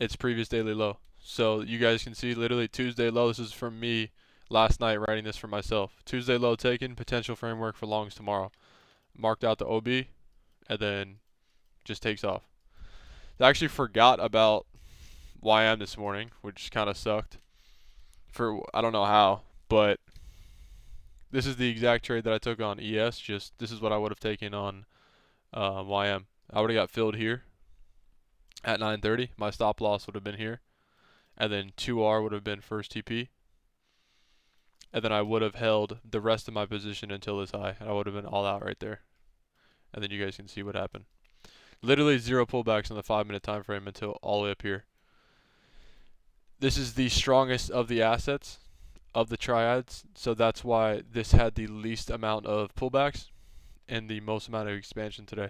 its previous daily low. So you guys can see literally Tuesday low. This is from me last night writing this for myself. Tuesday low taken, potential framework for longs tomorrow. Marked out the OB and then just takes off. I actually forgot about YM this morning, which kind of sucked. For I don't know how, but this is the exact trade that I took on ES. Just this is what I would have taken on YM. I would have got filled here at 9:30. My stop loss would have been here, and then 2R would have been first TP, and then I would have held the rest of my position until this high, and I would have been all out right there. And then you guys can see what happened. Literally zero pullbacks on the 5-minute time frame until all the way up here. This is the strongest of the assets of the triads, so that's why this had the least amount of pullbacks and the most amount of expansion today.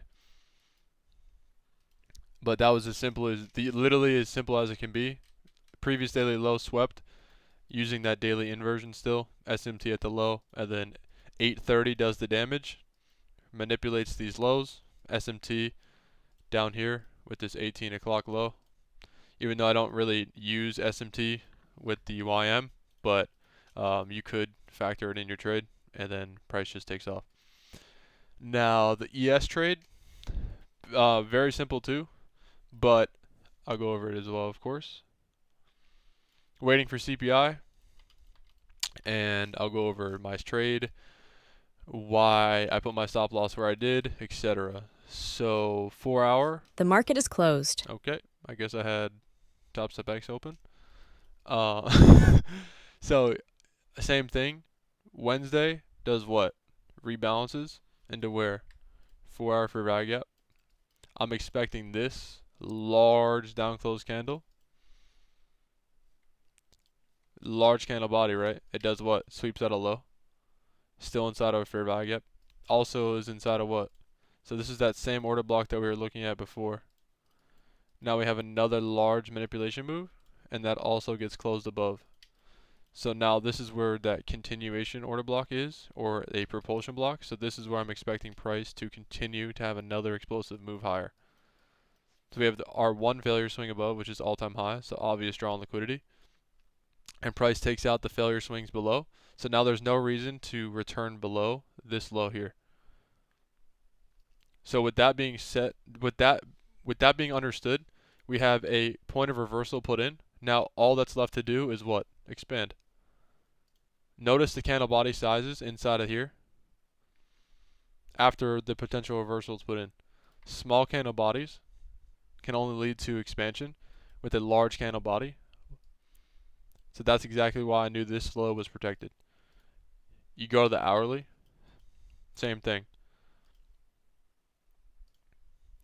But that was as simple as literally as simple as it can be. Previous daily low swept using that daily inversion still. SMT at the low, and then 8:30 does the damage, manipulates these lows. SMT down here with this 18 o'clock low. Even though I don't really use SMT with the YM, but you could factor it in your trade, and then price just takes off. Now the ES trade, very simple too, but I'll go over it as well, of course. Waiting for CPI, and I'll go over my trade, why I put my stop loss where I did, etc. So 4 hour. The market is closed. Okay, I guess I had Top Step X open. So same thing. Wednesday does what? Rebalances into where? 4 hour for value gap. I'm expecting this large down close candle. Large candle body, right? It does what? Sweeps at a low. Still inside of a fair value gap. Also is inside of what? So this is that same order block that we were looking at before. Now we have another large manipulation move, and that also gets closed above. So now this is where that continuation order block is, or a propulsion block. So this is where I'm expecting price to continue to have another explosive move higher. So we have our one failure swing above, which is all-time high, so obvious draw on liquidity. And price takes out the failure swings below. So now there's no reason to return below this low here. So with that being set, with that being understood, we have a point of reversal put in. Now all that's left to do is what? Expand. Notice the candle body sizes inside of here after the potential reversal is put in. Small candle bodies can only lead to expansion with a large candle body. So that's exactly why I knew this low was protected. You go to the hourly, same thing.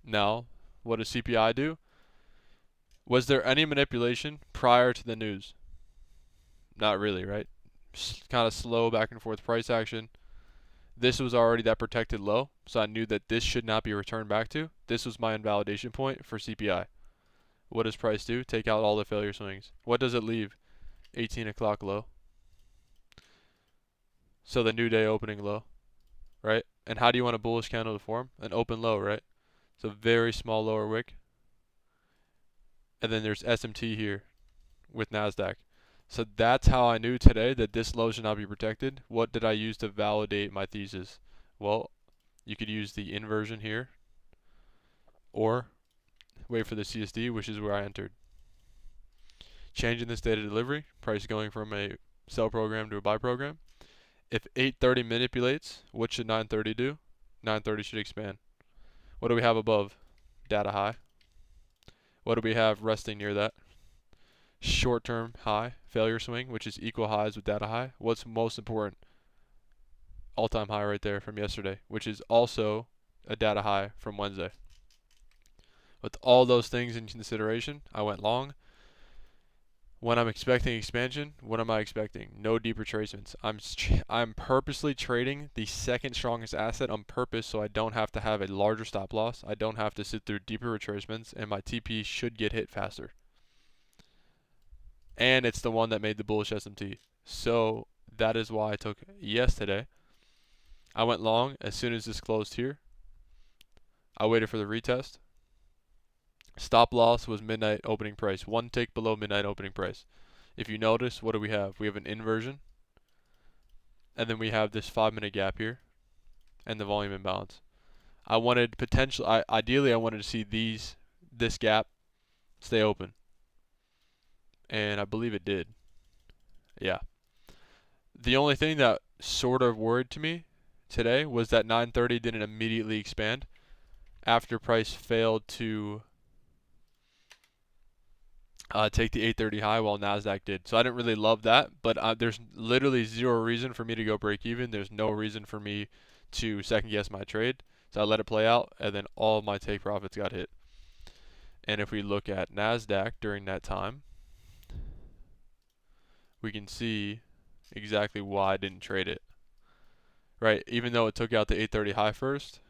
Now, what does CPI do? Was there any manipulation prior to the news? Not really, right? Kind of slow back and forth price action. This was already that protected low, so I knew that this should not be returned back to. This was my invalidation point for CPI. What does price do? Take out all the failure swings. What does it leave? 18 o'clock low. So the new day opening low, right? And how do you want a bullish candle to form? An open low, right? So very small lower wick. And then there's SMT here with NASDAQ. So that's how I knew today that this low should not be protected. What did I use to validate my thesis? Well, you could use the inversion here, or wait for the CSD, which is where I entered. Changing this data delivery, price going from a sell program to a buy program. If 8:30 manipulates, what should 9:30 do? 9:30 should expand. What do we have above? Data high. What do we have resting near that? Short-term high, failure swing, which is equal highs with data high. What's most important? All-time high right there from yesterday, which is also a data high from Wednesday. With all those things in consideration, I went long. When I'm expecting expansion, what am I expecting? No deep retracements. I'm purposely trading the second strongest asset on purpose so I don't have to have a larger stop loss. I don't have to sit through deeper retracements, and my TP should get hit faster. And it's the one that made the bullish SMT. So that is why I took yes today. I went long as soon as this closed here. I waited for the retest. Stop loss was midnight opening price. One tick below midnight opening price. If you notice, what do we have? We have an inversion, and then we have this 5-minute gap here, and the volume imbalance. I wanted ideally I wanted to see this gap stay open, and I believe it did. Yeah. The only thing that sort of worried to me today was that 930 didn't immediately expand after price failed to take the 830 high while Nasdaq did. So I didn't really love that, but there's literally zero reason for me to go break even. There's no reason for me to second guess my trade. So I let it play out, and then all my take profits got hit. And if we look at Nasdaq during that time, we can see exactly why I didn't trade it. Right, even though it took out the 830 high first,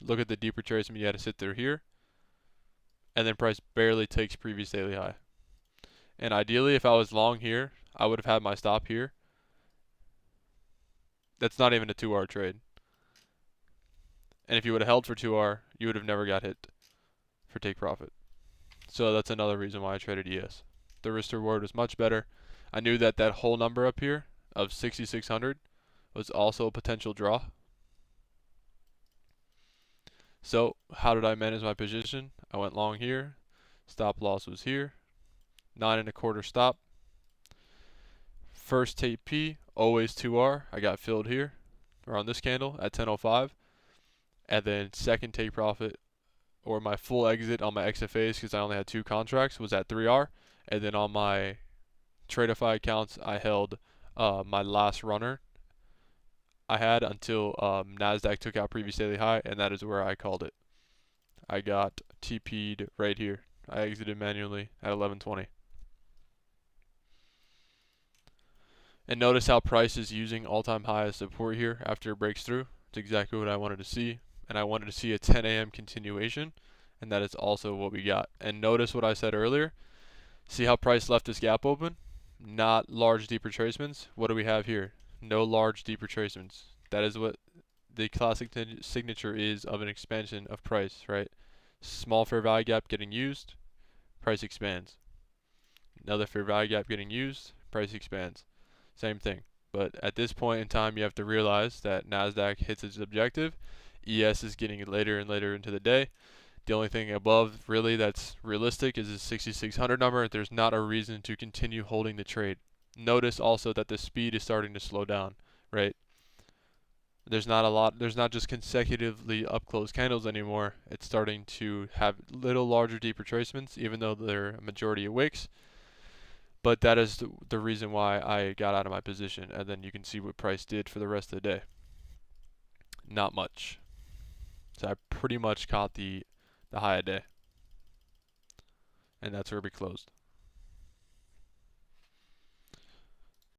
look at the deep retracement you had to sit through here, and then price barely takes previous daily high. And ideally, if I was long here, I would have had my stop here. That's not even a 2R trade. And if you would have held for 2R, you would have never got hit for take profit. So that's another reason why I traded ES. The risk to reward was much better. I knew that that whole number up here of 6,600 was also a potential draw. So how did I manage my position? I went long here. Stop loss was here. 9.25 stop. First tape P, always 2R. I got filled here, or on this candle at 10.05. And then second take profit, or my full exit on my XFAs, because I only had 2 contracts, was at 3R. And then on my Tradeify accounts, I held my last runner I had until Nasdaq took out previous daily high, and that is where I called it. I got TP'd right here. I exited manually at 11:20. And notice how price is using all-time high as support here after it breaks through. It's exactly what I wanted to see, and I wanted to see a 10 a.m. continuation, and that is also what we got. And notice what I said earlier. See how price left this gap open? Not large deep retracements. What do we have here? No large deep retracements. That is what the classic signature is of an expansion of price, right? Small fair value gap getting used, price expands. Another fair value gap getting used, price expands. Same thing. But at this point in time, you have to realize that Nasdaq hits its objective. ES is getting later and later into the day. The only thing above really that's realistic is the 6,600 number. There's not a reason to continue holding the trade. Notice also that the speed is starting to slow down, right? There's not just consecutively up close candles anymore. It's starting to have little larger deep retracements, even though they're a majority of wicks. But that is the reason why I got out of my position. And then you can see what price did for the rest of the day. Not much. So I pretty much caught the high a day. And that's where we closed.